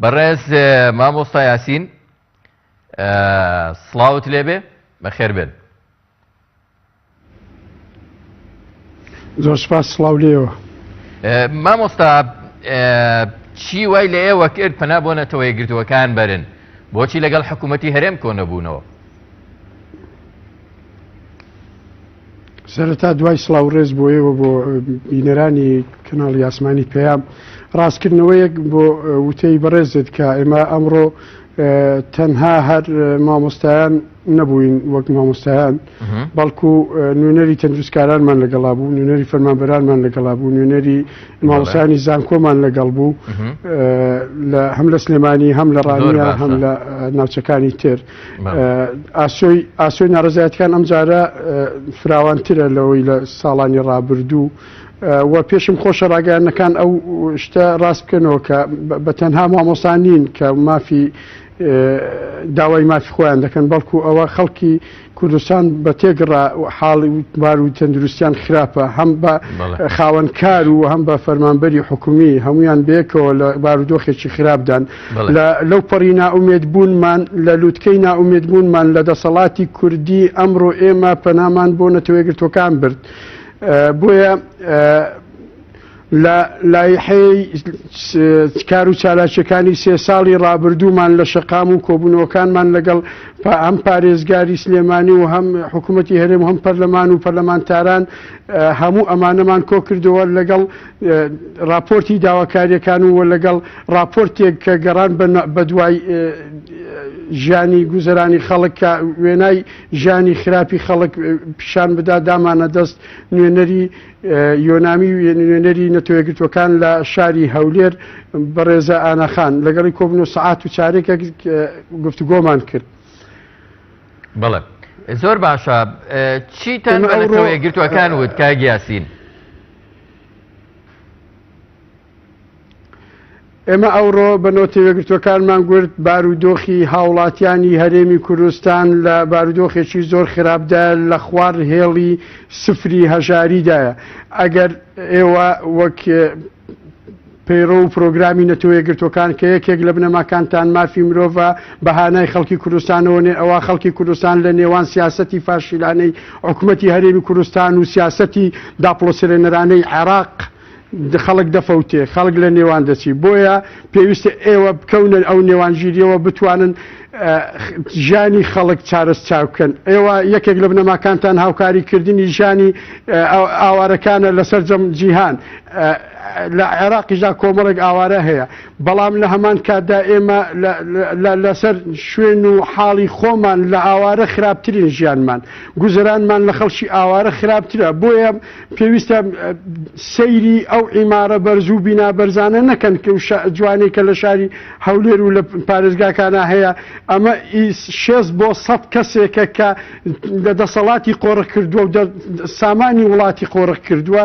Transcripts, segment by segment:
بەڕێز مامۆستا یاسین سڵاوت لێبێ بەخێر بێن. زۆر سپاس سڵاو لێەوە. مامۆستا چی وای لە ئێوە کرد پەنا بۆ نەتەوە یەکگرتووەکان بەرن بۆچی لەگەڵ حکوومەتی هەرێم کۆ نەبوونەوە؟ سەرەتا دوای سڵاو ڕێز بۆ ئێوە بۆ بینەرانی کەناڵی ئاسمانی پێیام ڕاستکردنەوەیەک بۆ وتەی بەڕێزت کە ئێمە ئەمڕۆ تەنها هەر مامۆستایان نەبووین وەک مامۆستایان بەڵکو نوێنەری تەندروستکارانمان لەگەڵا بوو، نوێنەری فەرمانبەرانمان لەگەڵا بوو، نوێنەری مامۆستایانی زانکۆمان لەگەڵ بوو هەم لە سلێمانی هەم لە ڕانیە هەم لە ناوچەکانی تر. ئاسۆی ناڕزایەتەکان ئەم جارە فراوانترە لەوەی لە ساڵانی ڕابردوو و پێشم خۆشە ڕاگەیانەکان ئەو شتە ڕاست بکەنەوە کە بە تەنها مامۆستا نین کە مافی داوای مافی خۆیان دەکەن بەڵکو ئەوە خەڵکی کوردستان بە تێگەڕا حاڵی بار و تەندروستیان خراپە هەم بە خاوەنکار و هەم بە فەرمانبەری حکومی هەمویان بێکەوە لە بارودۆخێکی خراپدان لەو پەڕی ناومێد بوونمان لە لووتکەی ناومێد بوونمان لە دەسەڵاتی کوردی ئەمڕۆ ئێمە پەنامان بۆ نەتەوە یەکگرتووەکان برد. بۆیە لە لایحەی کار و چالاکیەکانی سێ ساڵی ڕابردوومان لە شەقام و کۆبوونەوەکانمان لەگەڵ هەم پارێزگاری سلێمانی و هەم حکوومەتی هەرێم و هەم پەرلەمان و پەرلەمانتاران هەموو ئەمانەمان کۆ کردەوە لەگەڵ راپۆرتی داواکاریەکان و لەگەڵ راپۆرتێک کە گەڕان بە دوای ژیانی گوزەرانی خەڵک کە وێنای ژیانی خراپی خەڵک پیشان بدا دامانە دەست نوێنەری یۆنامی و نوێنەری نەتەوە یەکگرتووەکان لە شاری هەولێر بەڕێزە ئاناخان لەگەڵی کۆبوونە سەعات و چارێکە گفتوگۆمان کرد. بەڵێ زۆر باشە. چیتان بە نەتەوە یەکگرتووەکان وت کاک یاسین؟ ئێمە ئەوڕۆ بە نەتەوە یەکگرتووەکانمان گورت بارودۆخی هاوڵاتیانی هەرێمی کوردستان لە بارودۆخێکی زۆر خراپدا لە خوار هێڵی سفری هەژاریدایە. ئەگەر ئێوە وەک پەیڕۆ و پرۆگرامی نەتەوە یەکگرتووەکان کە یەکێک لە بنەماکانتان مافی مرۆڤە بەهانای خەڵکی کوردستانەوە ئەوە خەڵکی کوردستان لە نێوان سیاسەتی فاشیلانەی حکوومەتی هەرێمی کوردستان و سیاسەتی داپڵۆسرێنەرانەی عێراق خەڵک دەفەوتێ خەڵک لە نێوان دەچی. بۆیە پێویستە ئێوە بکەونە ئەو نێوانگیریەوە بتوانن ژیانی خەڵک چارەسچاو بکەن. ئێوە یەکێک لە بنەماکانتان هاوکاریکردنی ژیانی ئاوارەکانە لەسەر جەم جیهان لە عێراقیدا کۆمەڵێک ئاوارە هەیە بەڵام لە هەمان کاتدا ئێمە لەسەر شوێن و حاڵی خۆمان لە ئاوارە خراپترین ژیانمان گوزەرانمان لە خەڵکی ئاوارە خراپترە. بۆیە پێویستە سەیری ئەو عیمارە بەرز و بینا بەرزانە نەکەن کە جوانەی کە لە شاری هەولێر و لە پارێزگاکانە هەیە. ئەمە 6 بۆ 100 کەسێکە کە لە دەسەڵاتی قۆڕە کردووە و سامانی وڵاتی قۆڕە کردووە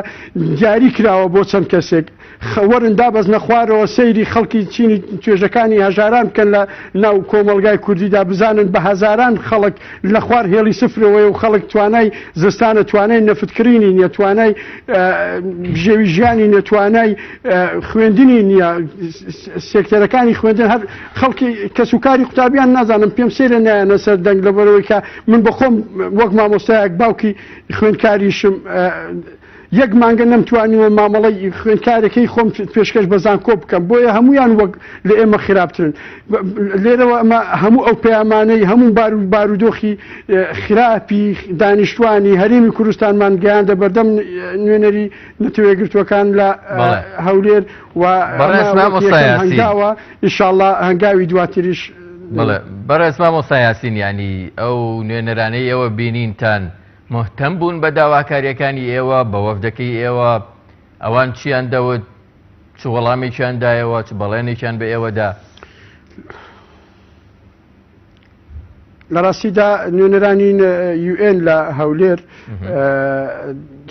دیاری کراوە بۆ چەند کەسێک وەرن دابەزنە خوارەوە سەیری خەڵکی چینی توێژەکانی هەژاران بکەن لە ناو کۆمەلگای کوردیدا بزانن بە هەزاران خەڵک لە خوار هێڵی سفرەوەی و خەڵک توانای زستانە توانای نەفتکردنی نیە توانای ژێوی ژیانی نەتوانای خوێندنی نییە سێکتەرەکانی خوێندن هەر خەڵکی کەسوکاری قوتابیان نازانم پێم سێرە نایەنە سەر دەنگ لەبەرەوەی کە من بە خۆم وەک مامۆستایەک باوکی خوێندکاریشم یەک مانگە نەمتوانیوە مامەڵی خوێندکارێکی خۆم پێشکەش بە زانکۆ بکەم. بۆیە هەمویان وەک لە ئێمە خراپترن. لێرەوە ئەمە هەموو ئەو پەیامانەی هەموو بارودۆخی خراپی دانیشتوانی هەرێمی کوردستانمان گەیاندە بەردەم نوێنەری نەتەوە یەکگرتووەکان لە هەولێر و هەنگاوە ئینشاءڵڵا هەنگاوی دواتریش. بەڕێز مامۆستا یاسین ینی ئەو نوێنەرانەی ئێوە بینینتان مهتەم بوون بە داواکاریەکانی ئێوە بە وەفدەکەی ئێوە ئەوان چیان دەوت چ وەڵامێکیان دایەوە چ بەڵێنێکیان بە ئێوەدا؟ لە ڕاستیدا نوێنەرانی UN لە هەولێر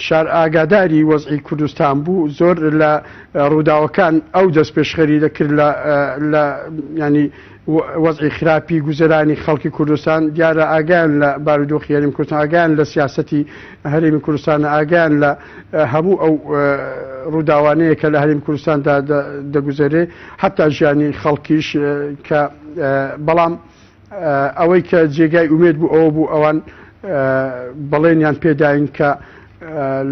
شار ئاگاداری وەزعی کوردستان بوو زۆر لە ڕووداوەکان ئەو دەست پێشخەری دەکرد لە ینی وەزعی خراپی گوزەرانی خەڵکی کوردستان دیارە ئاگیان لە بارودۆخی هەرێمی کوردستان ئاگیان لە سیاسەتی هەرێمی کوردستانە ئاگیان لە هەموو ئەو ڕووداوانەیە کە لە هەرێمی کوردستاندا دەگوزەرێ حتا ژیانی خەڵکیش کە بەڵام ئەوەی کە جێگای ئومێد بوو ئەوە بوو ئەوان بەڵێنیان پێداین کە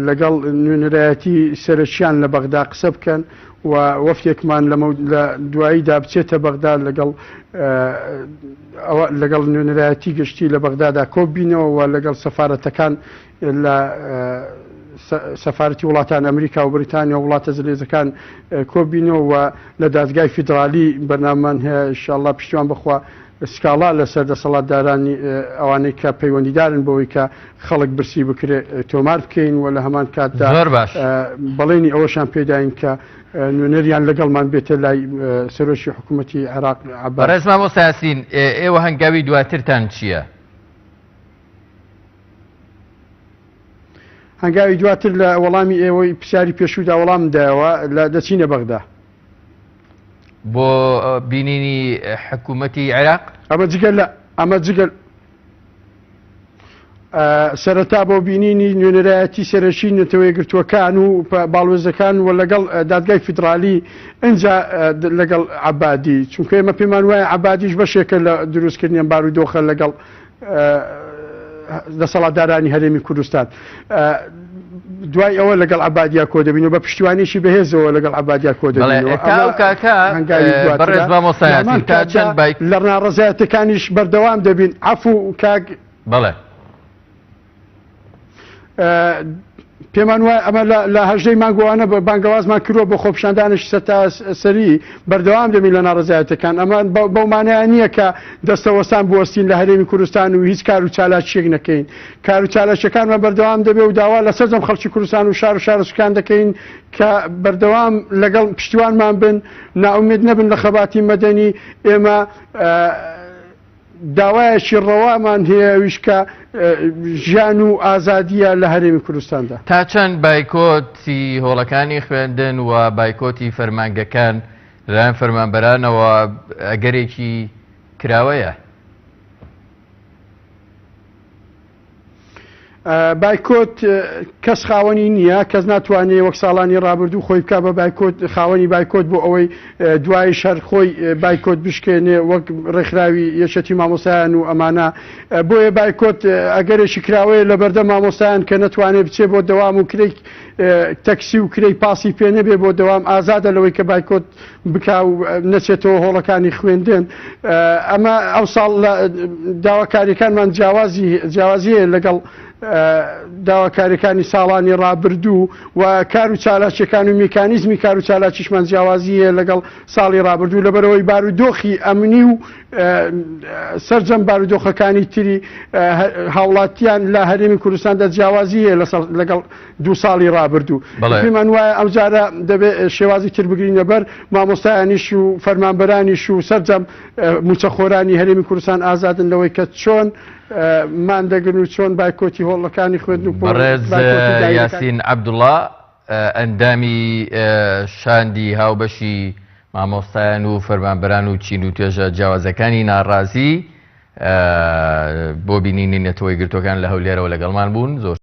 لەگەڵ نوێنەرایەتی سەرچیان لە بەغدا قسە بکەن و وەفتێکمان لە دواییدا بچێتە بەغدا لەگەڵ نوێنەرایەتی گشتی لە بەغدادا کۆبینەوە و لەگەڵ سەفارەتەکان لە سەفارەتی وڵاتان ئەمریکا و بریتانیا و وڵاتە زلێزەکان کۆبینەوە و لە دادگای فیدرالی بەرنامەمان هەیە ئینشاءڵڵا پشتیوان بخوا سکاڵا لەسەر دەسەڵاتدارانی ئەوانەی کە پەیوەندیدارن بەوەی کە خەڵک برسی بکرێت تۆمار بکەین و لە هەمان کاتدا بەڵێنی ئەوەشان پێداین کە نوێنەریان لەگەڵمان بێتە لای سەرۆکی حکوومەتی عێراق عەباس. بەڕێز مامۆستا یاسین، ئێوە هەنگاوی دواترتان چییە؟ هەنگاوی دواتر لە وەڵامی ئێوەی پرسیاری پێشوودا وەڵام دایەوە لە دەچینە بەغدا بۆ بینینی حکوومەتی عێراق. ئەمە جگەل سەرەتا بۆ بینینی نوێنەرایەتی سەرەکی نەتەوە یەکگرتووەکان و باڵوێزەکان و لەگەڵ دادگای فیدرالی ئەنجا لەگەڵ عەبادی، چونکە ئێمە پێمان وایە عەبادیش بەشێکە لە دروستکردنیان بارودۆخە لەگەڵ دەسەڵاتدارانی هەرێمی کوردستان. دوای ئەوە لەگەڵ عەبادیا کۆ دەبین و بە پشتیوانیشی بەهێزەوە لەگەڵ عەبادیا کۆ دەبینەوە. بەڕێز مامۆستا یاسین، تا چەند بایک لە ناڕەزایەتەکانیش بەردەوام دەبین. عەفو کاک بەڵێ پێمان وایە ئەمە لە هەژدەی مانگۆوانە بە بانگەوازمان کردووە بۆ خۆپیشاندانش سەری بەردەوام دەبین لە ناڕەزایەتەکان. ئەمە بەومانەیە نییە کە دەستەوەسان بوەستین لە هەرێمی کوردستان و هیچ کار و چالاکیەک نەکەین. کار و چالاکیەکانمان بەردەوام دەبێ و داوا لەسەر جەم خەڵکی کوردستان و شار و شارچکان دەکەین کە بەردەوام لەگەڵ پشتیوانمان بن، ناومێد نەبن لە خەباتی مەدەنی. ئێمە داوایەکی ڕەوامان هەیە ئەویش کە ژیان و ئازادیە لە هەرێمی کوردستاندا. تا چەند بایکۆتی هۆڵەکانی خوێندن و بایکۆتی فەرمانگەکان لەلایەن فەرمانبەرانەوە ئەگەرێکی کراوەیە؟ بایکۆت کەس خاوەنی نییە، کەس ناتوانێت وەک ساڵانی ڕابردوو خۆی بکە بە بایکۆت خاوەنی بایکۆت بۆ ئەوەی دوای شەر خۆی بایکۆت بشکێنێ وەک ڕێکخراوی یەکێتی مامۆستایان و ئەمانە. بۆیە بایکۆت ئەگەرێکی کراوەیە لە بەردەم مامۆستایان کە نەتوانێت بچێت بۆ دەوام و کرێک تەکسی و کرێی پاسی پێ نەبێ بۆ دەوام ئازادە لەوەی کە بایکۆت بکا و نەچێتەوە هۆڵەکانی خوێندن. ئەمە ئەو ساڵ داواکاریەکانمان جیاوازیە لەگەڵ داواکاریەکانی ساڵانی ڕابردوو و کار و چالاکیەکان و میکانیزمی کار و چالاکیشمان جیاوازیە لەگەڵ ساڵی ڕابردوو لەبەرەوەی بارودۆخی ئەمنی و سەرجەم بارودۆخەکانی تری هاوڵاتیان لە هەرێمی کوردستاندا جیاوازیە لەگەڵ دوو ساڵی ڕابردوو. پێمان وایە ئەم جارە دەبێت شێوازی تر بگرینە بەر مامۆستایانیش و فەرمانبەرانیش و سەرجەم موچەخۆرانی هەرێمی کوردستان ئازادن لەوەی کە چۆن مان دەگرن و چۆن بایکۆتی هۆڵەکانی خوێندن و بەڕێز یاسین عەبدوڵڵا ئەندامی شاندی هاوبەشی مامۆستایان و فەرمانبەران و چین و توێژە جیاوازەکانی ناڕازی بۆ بینینی نەتەوە یەکگرتووەکان لە هەولێرەوە لەگەڵمان بوون. زۆر